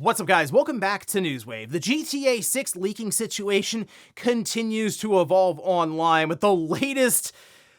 What's up, guys? Welcome back to Newswave. The GTA 6 leaking situation continues to evolve online, with the latest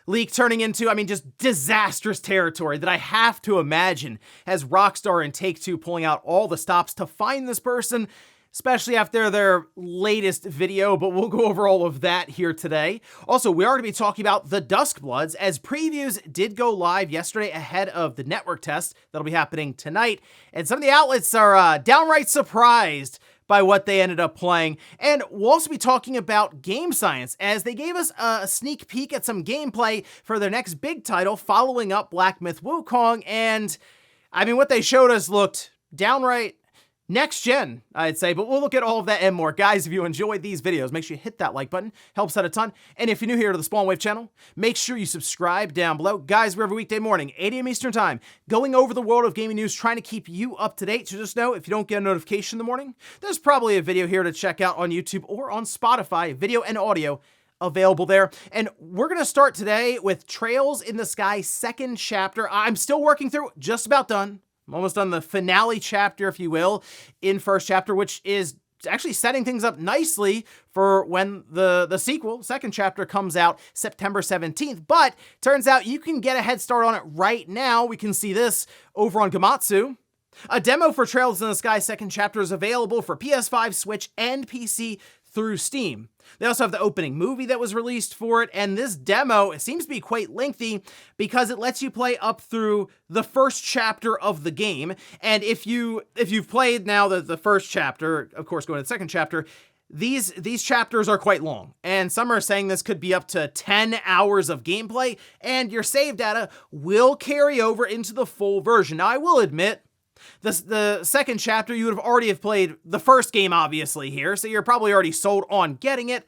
leak turning into, just disastrous territory that I have to imagine has Rockstar and Take-Two pulling out all the stops to find this person, especially after their latest video, but we'll go over all of that here today. Also, we are going to be talking about the Duskbloods, as previews did go live yesterday ahead of the network test that'll be happening tonight, and some of the outlets are downright surprised by what they ended up playing. And we'll also be talking about Game Science, as they gave us a sneak peek at some gameplay for their next big title following up Black Myth Wukong, and what they showed us looked downright next gen, I'd say, but we'll look at all of that and more. Guys, if you enjoyed these videos, make sure you hit that like button, helps out a ton. And if you're new here to the Spawn Wave channel, make sure you subscribe down below. Guys, we're every weekday morning, 8 a.m. Eastern time, going over the world of gaming news, trying to keep you up to date. So just know, if you don't get a notification in the morning, there's probably a video here to check out on YouTube or on Spotify, video and audio available there. And we're going to start today with Trails in the Sky second chapter. I'm still working through, just about done. I'm almost done the finale chapter, if you will, in first chapter, which is actually setting things up nicely for when the sequel, second chapter, comes out September 17th. But turns out you can get a head start on it right now. We can see this over on Gamatsu. A demo for Trails in the Sky second chapter is available for PS5, Switch, and PC through Steam. They also have the opening movie that was released for it, and this demo, it seems to be quite lengthy because it lets you play up through the first chapter of the game. And if you've played now the first chapter, of course going to the second chapter, these chapters are quite long, and some are saying this could be up to 10 hours of gameplay, and your save data will carry over into the full version. Now, I will admit, the second chapter, you would have already played the first game, obviously, here, so you're probably already sold on getting it,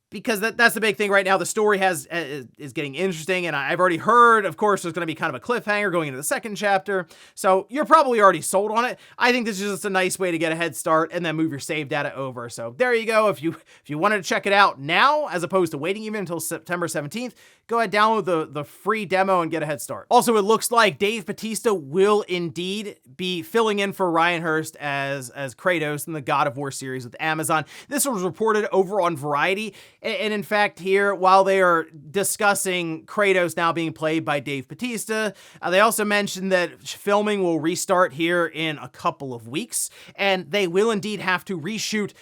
because that's the big thing right now. The story is getting interesting, and I've already heard, of course, there's going to be kind of a cliffhanger going into the second chapter, so you're probably already sold on it. I think this is just a nice way to get a head start and then move your save data over. So there you go. If you wanted to check it out now, as opposed to waiting even until September 17th, go ahead, download the free demo and get a head start. Also, it looks like Dave Bautista will indeed be filling in for Ryan Hurst as Kratos in the God of War series with Amazon. This was reported over on Variety. And in fact, here, while they are discussing Kratos now being played by Dave Bautista, they also mentioned that filming will restart here in a couple of weeks, and they will indeed have to reshoot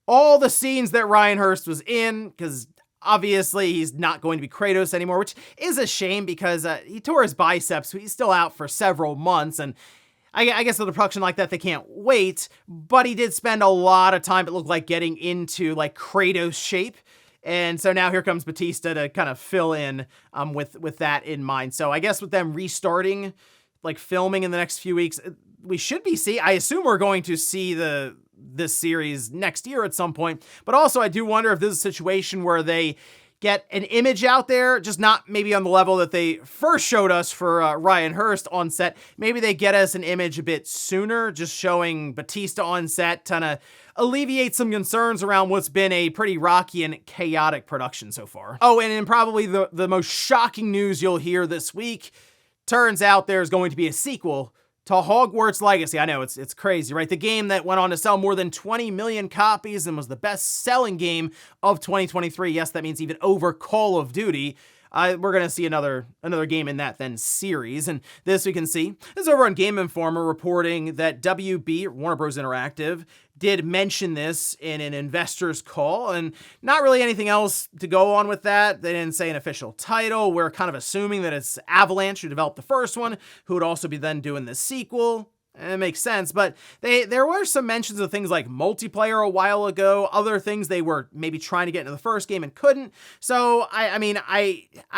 all the scenes that Ryan Hurst was in, because obviously he's not going to be Kratos anymore, which is a shame because he tore his biceps, so he's still out for several months, and I guess with a production like that, they can't wait, but he did spend a lot of time, it looked like, getting into like Kratos shape. And so now here comes Bautista to kind of fill in with that in mind. So I guess with them restarting, like filming in the next few weeks, we should be I assume we're going to see this series next year at some point. But also I do wonder if this is a situation where they get an image out there, just not maybe on the level that they first showed us for Ryan Hurst on set. Maybe they get us an image a bit sooner, just showing Bautista on set, kind of alleviate some concerns around what's been a pretty rocky and chaotic production so far. Oh, and in probably the most shocking news you'll hear this week, turns out there's going to be a sequel to Hogwarts Legacy. I know, it's crazy, right? The game that went on to sell more than 20 million copies and was the best-selling game of 2023. Yes, that means even over Call of Duty. We're going to see another game in that then series, and this we can see. This is over on Game Informer reporting that WB, Warner Bros. Interactive, did mention this in an investor's call, and not really anything else to go on with that. They didn't say an official title. We're kind of assuming that it's Avalanche who developed the first one, who would also be then doing the sequel. And it makes sense, but there were some mentions of things like multiplayer a while ago, other things they were maybe trying to get into the first game and couldn't. So, I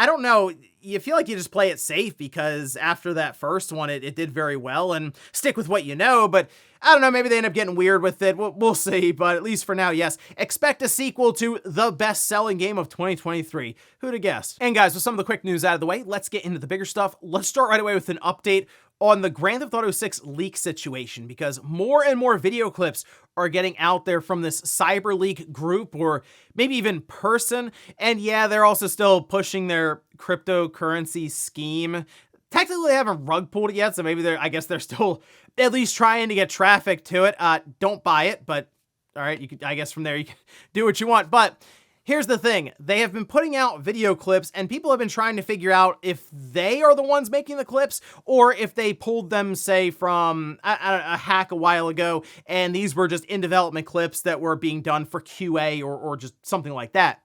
don't know. You feel like you just play it safe because after that first one, it did very well, and stick with what you know, but I don't know, maybe they end up getting weird with it. We'll see, but at least for now, yes, expect a sequel to the best-selling game of 2023. Who'd have guessed? And guys, with some of the quick news out of the way, let's get into the bigger stuff. Let's start right away with an update on the Grand Theft Auto 6 leak situation, because more and more video clips are getting out there from this cyber leak group, or maybe even person. And yeah, they're also still pushing their cryptocurrency scheme Technically, they haven't rug pulled it yet, so maybe I guess they're still at least trying to get traffic to it. Don't buy it, but all right, I guess from there you can do what you want. But here's the thing. They have been putting out video clips, and people have been trying to figure out if they are the ones making the clips or if they pulled them, say, from a hack a while ago, and these were just in development clips that were being done for QA or just something like that.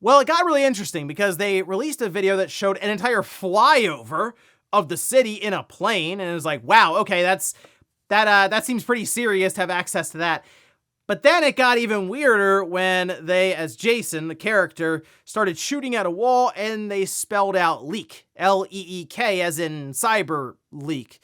Well, it got really interesting because they released a video that showed an entire flyover of the city in a plane, and it was like, wow, okay, that seems pretty serious to have access to that. But then it got even weirder when they, as Jason, the character, started shooting at a wall and they spelled out leak, L-E-E-K, as in cyber leak,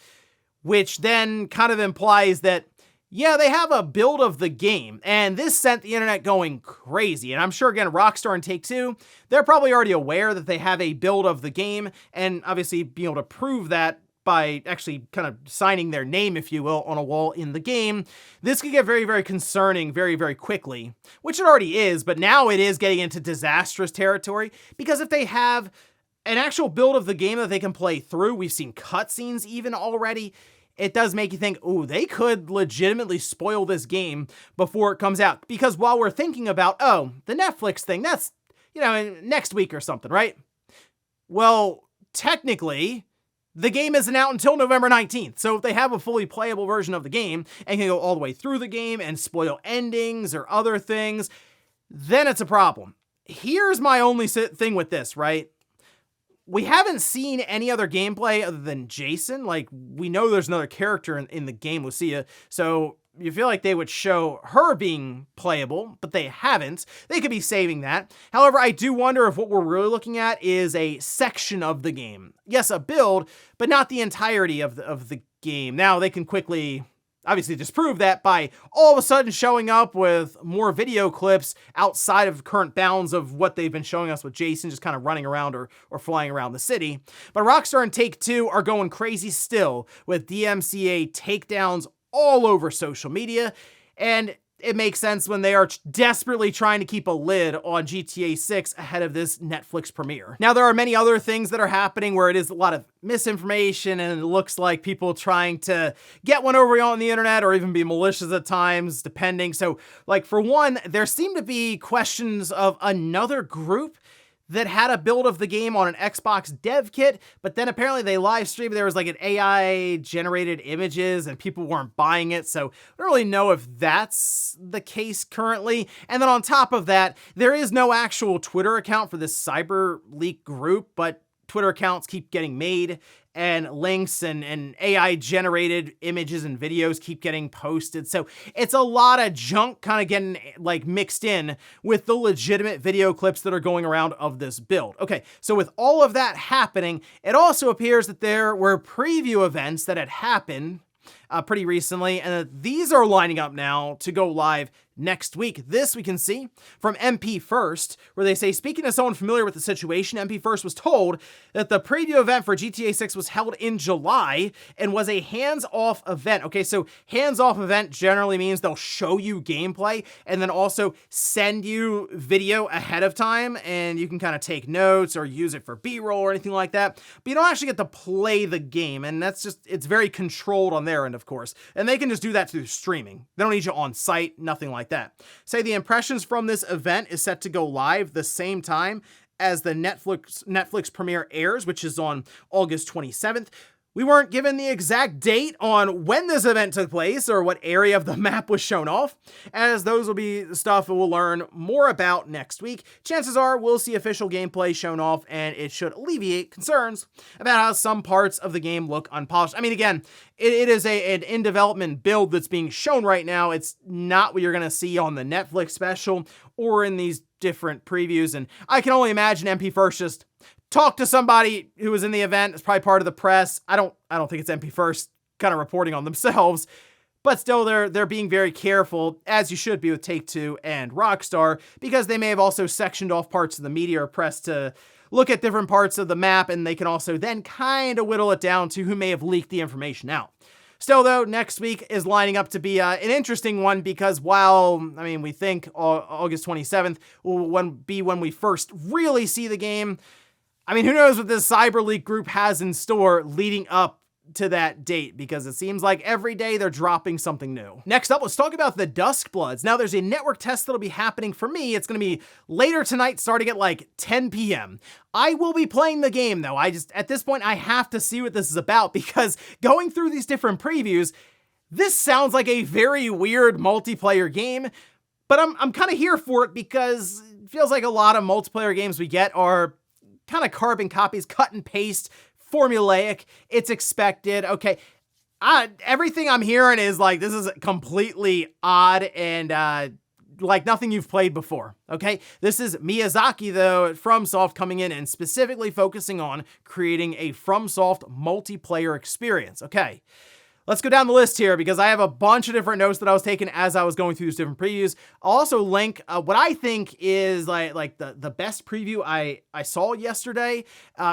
which then kind of implies that, yeah, they have a build of the game, and this sent the internet going crazy. And I'm sure, again, Rockstar and Take-Two, they're probably already aware that they have a build of the game, and obviously being able to prove that by actually kind of signing their name, if you will, on a wall in the game. This could get very, very concerning very, very quickly, which it already is, but now it is getting into disastrous territory, because if they have an actual build of the game that they can play through, we've seen cutscenes even already, it does make you think, ooh, they could legitimately spoil this game before it comes out. Because while we're thinking about, oh, the Netflix thing, that's, next week or something, right? Well, technically, the game isn't out until November 19th. So if they have a fully playable version of the game and can go all the way through the game and spoil endings or other things, then it's a problem. Here's my only thing with this, right? We haven't seen any other gameplay other than Jason. Like, we know there's another character in the game, Lucia, so you feel like they would show her being playable, but they haven't. They could be saving that. However, I do wonder if what we're really looking at is a section of the game. Yes, a build, but not the entirety of the game. Now, they can quickly obviously disprove that by all of a sudden showing up with more video clips outside of current bounds of what they've been showing us with Jason just kind of running around or flying around the city. But Rockstar and Take-Two are going crazy still with DMCA takedowns all over social media, and it makes sense when they are desperately trying to keep a lid on GTA 6 ahead of this Netflix premiere. Now, there are many other things that are happening where it is a lot of misinformation, and it looks like people trying to get one over on the internet or even be malicious at times, depending. So, like, for one, there seem to be questions of another group that had a build of the game on an Xbox dev kit, but then apparently they live streamed, there was like an AI generated images and people weren't buying it, so I don't really know if that's the case currently. And then on top of that, there is no actual Twitter account for this cyber leak group, but Twitter accounts keep getting made, and links and AI generated images and videos keep getting posted. So it's a lot of junk kind of getting like mixed in with the legitimate video clips that are going around of this build. Okay, so with all of that happening, it also appears that there were preview events that had happened pretty recently, and that these are lining up now to go live next week. This we can see from MP First, where they say, speaking to someone familiar with the situation, MP First was told that the preview event for GTA 6 was held in July and was a hands-off event. Okay, so hands-off event generally means they'll show you gameplay and then also send you video ahead of time, and you can kind of take notes or use it for B-roll or anything like that, but you don't actually get to play the game, and that's just, it's very controlled on their end, of course, and they can just do that through streaming. They don't need you on site, nothing like that. Say the impressions from this event is set to go live the same time as the Netflix premiere airs, which is on August 27th. We weren't given the exact date on when this event took place or what area of the map was shown off, as those will be the stuff that we'll learn more about next week. Chances are we'll see official gameplay shown off, and it should alleviate concerns about how some parts of the game look unpolished. I mean, again, it is an in-development build that's being shown right now. It's not what you're going to see on the Netflix special or in these different previews, and I can only imagine MP First just talk to somebody who was in the event. It's probably part of the press. I don't think it's MP First kind of reporting on themselves, but still they're being very careful, as you should be with Take-Two and Rockstar, because they may have also sectioned off parts of the media or press to look at different parts of the map, and they can also then kind of whittle it down to who may have leaked the information out. Still, though, next week is lining up to be an interesting one, because while, I mean, we think August 27th will be when we first really see the game, I mean, who knows what this Cyber League group has in store leading up to that date, because it seems like every day they're dropping something new. Next up, let's talk about the Duskbloods. Now, there's a network test that'll be happening for me. It's gonna be later tonight, starting at like 10 p.m. I will be playing the game though. At this point, I have to see what this is about, because going through these different previews, this sounds like a very weird multiplayer game, but I'm kind of here for it, because it feels like a lot of multiplayer games we get are kind of carbon copies, cut and paste, formulaic, it's expected. Okay, everything I'm hearing is like, this is completely odd and like nothing you've played before, okay? This is Miyazaki, though, at FromSoft, coming in and specifically focusing on creating a FromSoft multiplayer experience, okay? Let's go down the list here, because I have a bunch of different notes that I was taking as I was going through these different previews. I'll also link what I think is like the best preview I saw yesterday.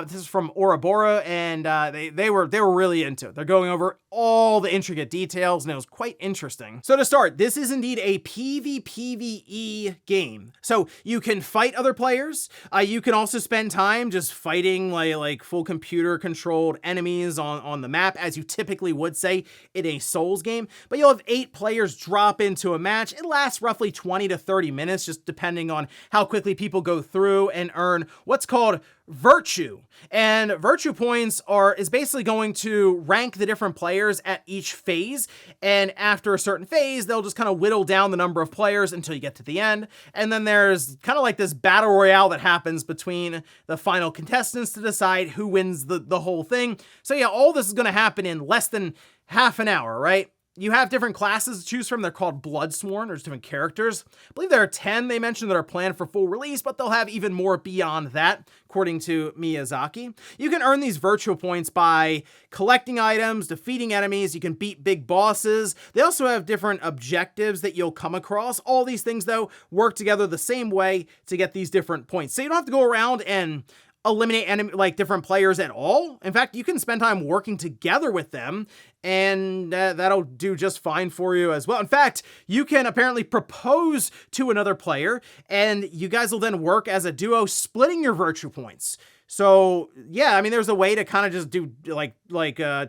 This is from Ouroboros, and they were really into it. They're going over all the intricate details, and it was quite interesting. So to start, this is indeed a PvPvE game. So you can fight other players. You can also spend time just fighting like full computer controlled enemies on the map, as you typically would say in a Souls game, but you'll have 8 players drop into a match. It lasts roughly 20 to 30 minutes, just depending on how quickly people go through and earn what's called virtue. And virtue points is basically going to rank the different players at each phase. And after a certain phase, they'll just kind of whittle down the number of players until you get to the end. And then there's kind of like this battle royale that happens between the final contestants to decide who wins the whole thing. So yeah, all this is going to happen in less than half an hour, right? You have different classes to choose from. They're called Bloodsworn. There's different characters. I believe there are 10 they mentioned that are planned for full release, but they'll have even more beyond that, according to Miyazaki. You can earn these virtual points by collecting items, defeating enemies. You can beat big bosses. They also have different objectives that you'll come across. All these things, though, work together the same way to get these different points. So you don't have to go around and eliminate different players at all. In fact, you can spend time working together with them, and that'll do just fine for you as well. In fact, you can apparently propose to another player, and you guys will then work as a duo, splitting your virtue points. So yeah, I mean, there's a way to kind of just do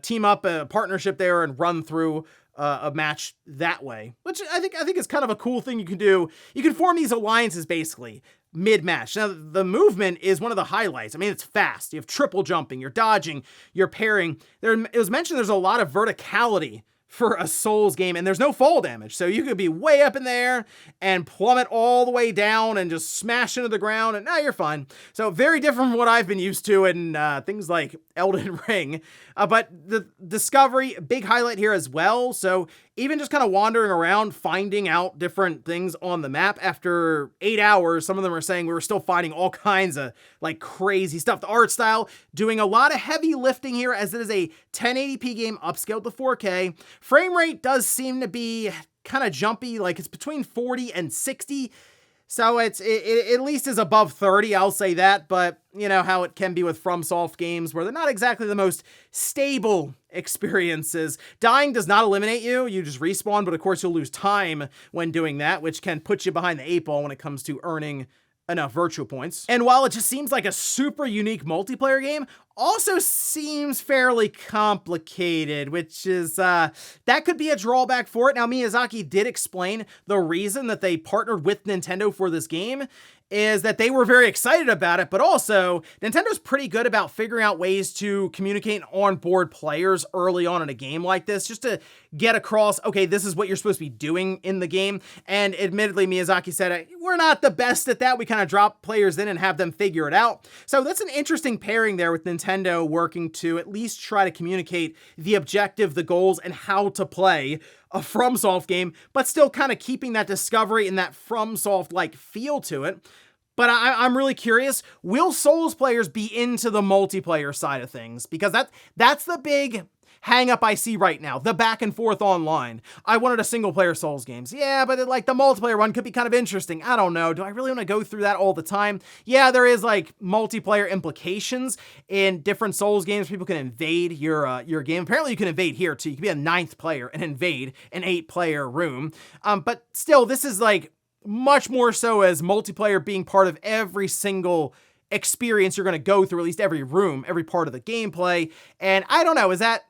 team up a partnership there and run through a match that way, which I think is kind of a cool thing you can do. You can form these alliances basically mid-match. Now, the movement is one of the highlights. I mean, it's fast. You have triple jumping, you're dodging, you're parrying. It was mentioned there's a lot of verticality for a Souls game, and there's no fall damage. So you could be way up in there and plummet all the way down and just smash into the ground, and now you're fine. So very different from what I've been used to in things like Elden Ring. But the discovery, big highlight here as well. So even just kind of wandering around, finding out different things on the map after 8 hours, some of them are saying we were still finding all kinds of like crazy stuff. The art style doing a lot of heavy lifting here, as it is a 1080p game upscaled to 4K. Frame rate does seem to be kind of jumpy, like it's between 40 and 60. So it at least is above 30, I'll say that, but you know how it can be with FromSoft games where they're not exactly the most stable experiences. Dying does not eliminate you, you just respawn, but of course you'll lose time when doing that, which can put you behind the 8 ball when it comes to earning enough virtual points. And while it just seems like a super unique multiplayer game, also seems fairly complicated, which is, that could be a drawback for it. Now, Miyazaki did explain the reason that they partnered with Nintendo for this game is that they were very excited about it, but also Nintendo's pretty good about figuring out ways to communicate and onboard players early on in a game like this, just to get across, okay, this is what you're supposed to be doing in the game. And admittedly, Miyazaki said, we're not the best at that. We kind of drop players in and have them figure it out. So that's an interesting pairing there with Nintendo working to at least try to communicate the objective, the goals, and how to play a FromSoft game, but still kind of keeping that discovery and that FromSoft-like feel to it. But I'm really curious, will Souls players be into the multiplayer side of things? Because that's the big hang up I see right now, the back and forth online. I wanted a single player Souls games. Yeah, but like the multiplayer one could be kind of interesting. I don't know. Do I really want to go through that all the time? Yeah, there is like multiplayer implications in different Souls games. People can invade your game. Apparently you can invade here too. You can be a 9th player and invade an 8-player room. But still, this is like much more so as multiplayer being part of every single experience you're going to go through, at least every room, every part of the gameplay. And I don't know, is that...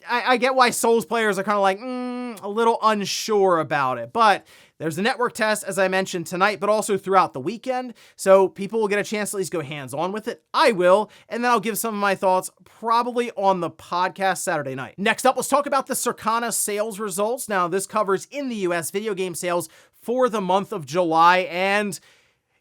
I get why Souls players are kind of like, a little unsure about it, but there's a network test, as I mentioned tonight, but also throughout the weekend, so people will get a chance to at least go hands-on with it. I will, and then I'll give some of my thoughts probably on the podcast Saturday night. Next up, let's talk about the Circana sales results. Now, this covers in the US video game sales for the month of July, and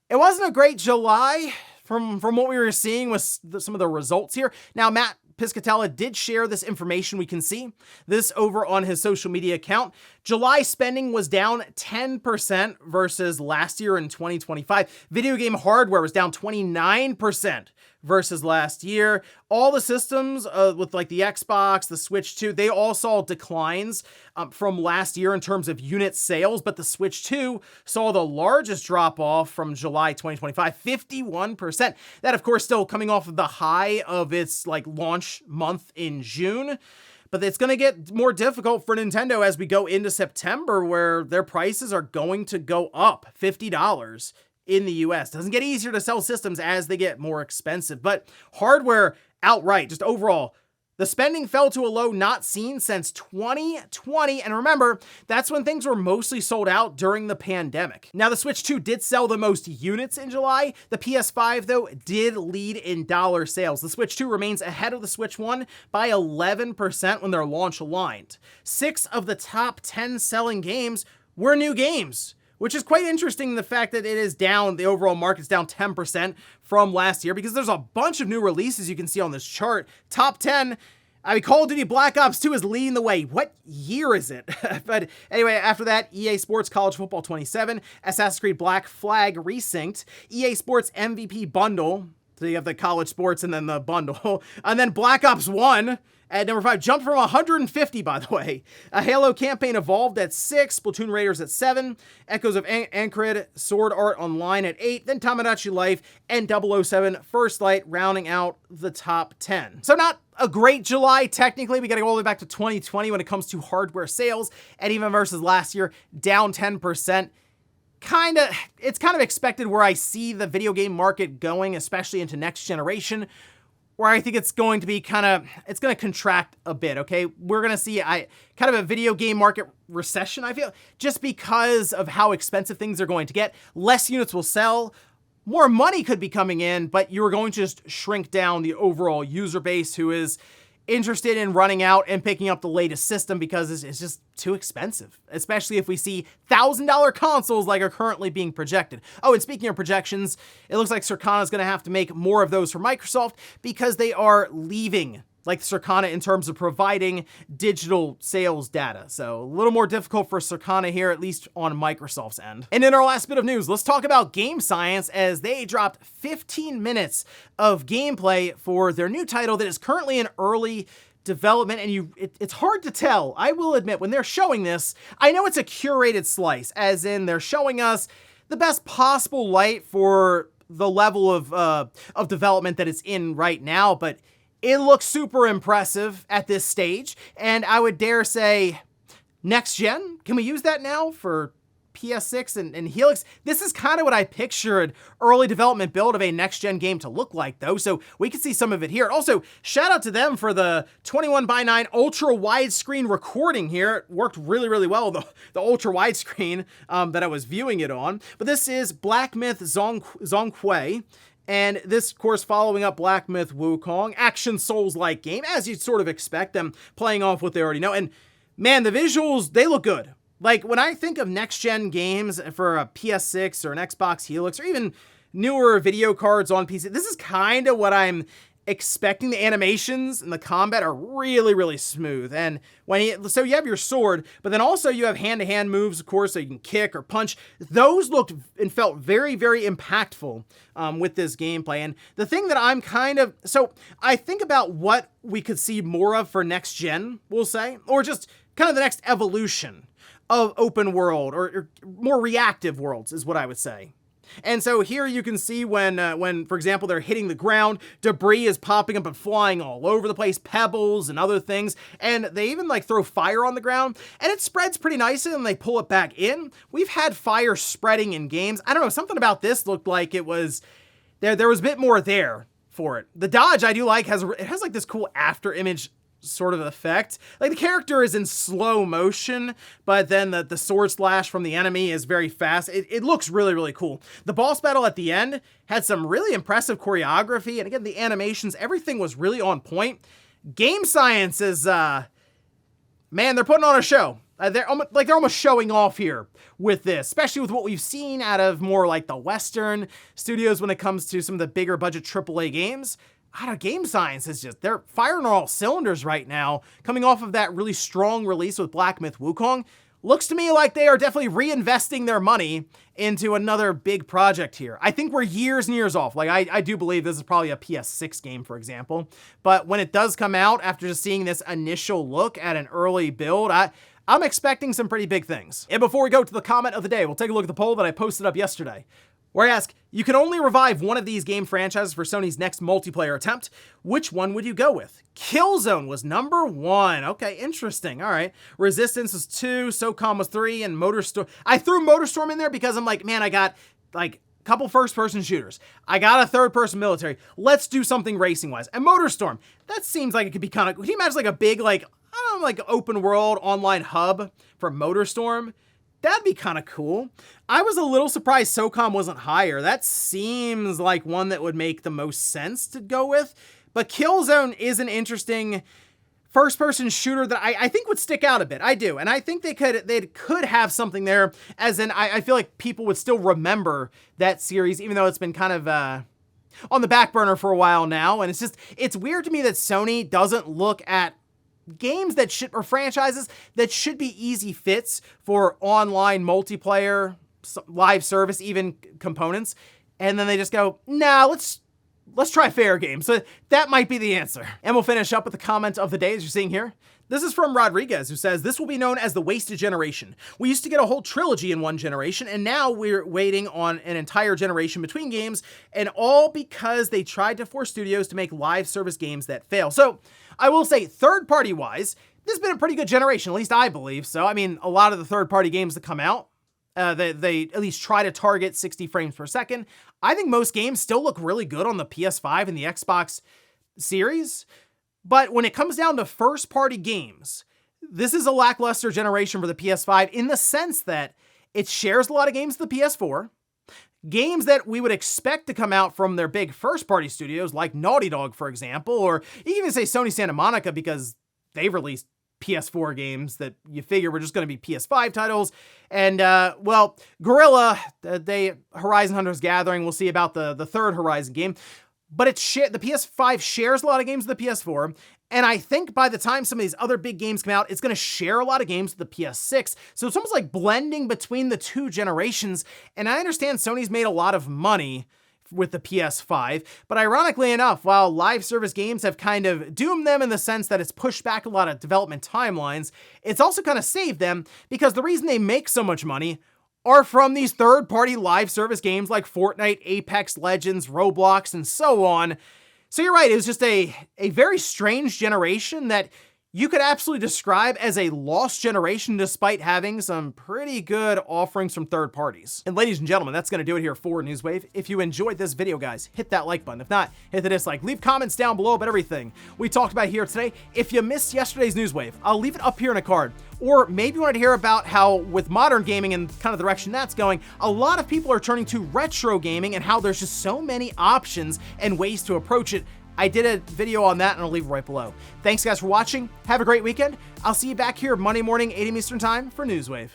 it wasn't a great July from what we were seeing with some of the results here. Now, Matt Piscatella did share this information. We can see this over on his social media account. July spending was down 10% versus last year in 2025. Video game hardware was down 29% versus last year. All the systems with like the Xbox, the Switch 2, they all saw declines from last year in terms of unit sales, but the Switch 2 saw the largest drop off from July 2025, 51%. That, of course, still coming off of the high of its like launch month in June. But it's going to get more difficult for Nintendo as we go into September, where their prices are going to go up $50 in the US. Doesn't get easier to sell systems as they get more expensive, but hardware outright, just overall, the spending fell to a low not seen since 2020. And remember, that's when things were mostly sold out during the pandemic. Now, the Switch 2 did sell the most units in July. The PS5, though, did lead in dollar sales. The Switch 2 remains ahead of the Switch 1 by 11% when they're launch aligned. 6 of the top 10 selling games were new games, which is quite interesting, the fact that it is down, the overall market's down 10% from last year, because there's a bunch of new releases you can see on this chart. Top 10, I mean, Call of Duty Black Ops 2 is leading the way. What year is it? But anyway, after that, EA Sports College Football 27, Assassin's Creed Black Flag Resynced, EA Sports MVP Bundle, so you have the college sports and then the bundle, and then Black Ops 1, at number 5, jumped from 150, by the way. A Halo Campaign Evolved at 6, Splatoon Raiders at 7, Echoes of Ankrid, Sword Art Online at 8, then Tamagotchi Life and 007 First Light rounding out the top 10. So not a great July, technically. We got to go all the way back to 2020 when it comes to hardware sales, and even versus last year, down 10%. It's kind of expected where I see the video game market going, especially into next generation, where I think it's going to be it's going to contract a bit, okay? We're going to see kind of a video game market recession, I feel, just because of how expensive things are going to get. Less units will sell, more money could be coming in, but you're going to just shrink down the overall user base who is interested in running out and picking up the latest system because it's just too expensive, especially if we see $1,000 consoles like are currently being projected. Oh, and speaking of projections, it looks like Circana is going to have to make more of those for Microsoft because they are leaving like Circana in terms of providing digital sales data. So a little more difficult for Circana here, at least on Microsoft's end. And in our last bit of news, let's talk about Game Science as they dropped 15 minutes of gameplay for their new title that is currently in early development, and it's hard to tell. I will admit, when they're showing this, I know it's a curated slice, as in they're showing us the best possible light for the level of development that it's in right now, but it looks super impressive at this stage, and I would dare say next gen. Can we use that now for PS6 and Helix? This is kind of what I pictured early development build of a next gen game to look like, though, so we can see some of it here. Also, shout out to them for the 21:9 ultra widescreen recording here. It worked really, really well, the ultra widescreen that I was viewing it on. But this is Black Myth Zhong Kui. And this, of course, following up Black Myth Wukong, action Souls-like game, as you'd sort of expect them, playing off what they already know. And man, the visuals, they look good. Like, when I think of next-gen games for a PS6 or an Xbox Helix, or even newer video cards on PC, this is kind of what I'm expecting. The animations and the combat are really, really smooth. And so you have your sword, but then also you have hand-to-hand moves, of course, so you can kick or punch. Those looked and felt very, very impactful with this gameplay. And the thing that so I think about what we could see more of for next gen, we'll say, or just kind of the next evolution of open world or more reactive worlds is what I would say. And so here you can see when, for example, they're hitting the ground, debris is popping up and flying all over the place, pebbles and other things, and they even like throw fire on the ground, and it spreads pretty nicely, and they pull it back in. We've had fire spreading in games. I don't know, something about this looked like it was there was a bit more there for it. The dodge I do like it has like this cool after image sort of effect. Like the character is in slow motion, but then the sword slash from the enemy is very fast. It looks really, really cool. The boss battle at the end had some really impressive choreography, and again, the animations, everything was really on point. Game Science is, man, they're putting on a show. They're almost showing off here with this, especially with what we've seen out of more like the Western studios when it comes to some of the bigger budget AAA games. Out of Game Science is they're firing on all cylinders right now, coming off of that really strong release with Black Myth Wukong. Looks to me like they are definitely reinvesting their money into another big project here. I think we're years and years off. Like, I do believe this is probably a PS6 game, for example. But when it does come out, after just seeing this initial look at an early build, I'm expecting some pretty big things. And before we go to the comment of the day, we'll take a look at the poll that I posted up yesterday, where I ask, you can only revive one of these game franchises for Sony's next multiplayer attempt. Which one would you go with? Killzone was number 1. Okay, interesting. All right. Resistance was 2, SOCOM was 3, and Motorstorm. I threw Motorstorm in there because I'm like, man, I got like a couple first-person shooters. I got a third-person military. Let's do something racing-wise. And Motorstorm, that seems like it could be kind of, can you imagine like a big, like, I don't know, like open world online hub for Motorstorm? That'd be kind of cool. I was a little surprised SOCOM wasn't higher. That seems like one that would make the most sense to go with. But Killzone is an interesting first-person shooter that I think would stick out a bit. I do. And I think they could have something there, as in I feel like people would still remember that series, even though it's been kind of on the back burner for a while now. And it's weird to me that Sony doesn't look at games or franchises that should be easy fits for online multiplayer, live service, even components. And then they just go, nah, let's try fair games. So that might be the answer. And we'll finish up with the comment of the day, as you're seeing here. This is from Rodriguez, who says, this will be known as the wasted generation. We used to get a whole trilogy in one generation, and now we're waiting on an entire generation between games, and all because they tried to force studios to make live service games that fail. So I will say, third-party wise, this has been a pretty good generation, at least I believe so. I mean, a lot of the third-party games that come out, they at least try to target 60 frames per second. I think most games still look really good on the PS5 and the Xbox Series. But when it comes down to first-party games, this is a lackluster generation for the PS5 in the sense that it shares a lot of games with the PS4. Games that we would expect to come out from their big first-party studios, like Naughty Dog, for example, or you can even say Sony Santa Monica, because they've released PS4 games that you figure were just going to be PS5 titles. And, well, Guerrilla, Horizon Hunter's Gathering, we'll see about the third Horizon game. But the PS5 shares a lot of games with the PS4, and I think by the time some of these other big games come out, it's going to share a lot of games with the PS6. So it's almost like blending between the two generations, and I understand Sony's made a lot of money with the PS5, but ironically enough, while live service games have kind of doomed them in the sense that it's pushed back a lot of development timelines, it's also kind of saved them, because the reason they make so much money are from these third-party live service games like Fortnite, Apex Legends, Roblox, and so on. So you're right, it was just a very strange generation that you could absolutely describe as a lost generation despite having some pretty good offerings from third parties. And ladies and gentlemen, that's going to do it here for Newswave. If you enjoyed this video, guys, hit that like button. If not, hit the dislike. Leave comments down below about everything we talked about here today. If you missed yesterday's Newswave, I'll leave it up here in a card. Or maybe you wanted to hear about how, with modern gaming and kind of the direction that's going, a lot of people are turning to retro gaming and how there's just so many options and ways to approach it. I did a video on that, and I'll leave it right below. Thanks, guys, for watching. Have a great weekend. I'll see you back here Monday morning, 8 a.m. Eastern Time for Newswave.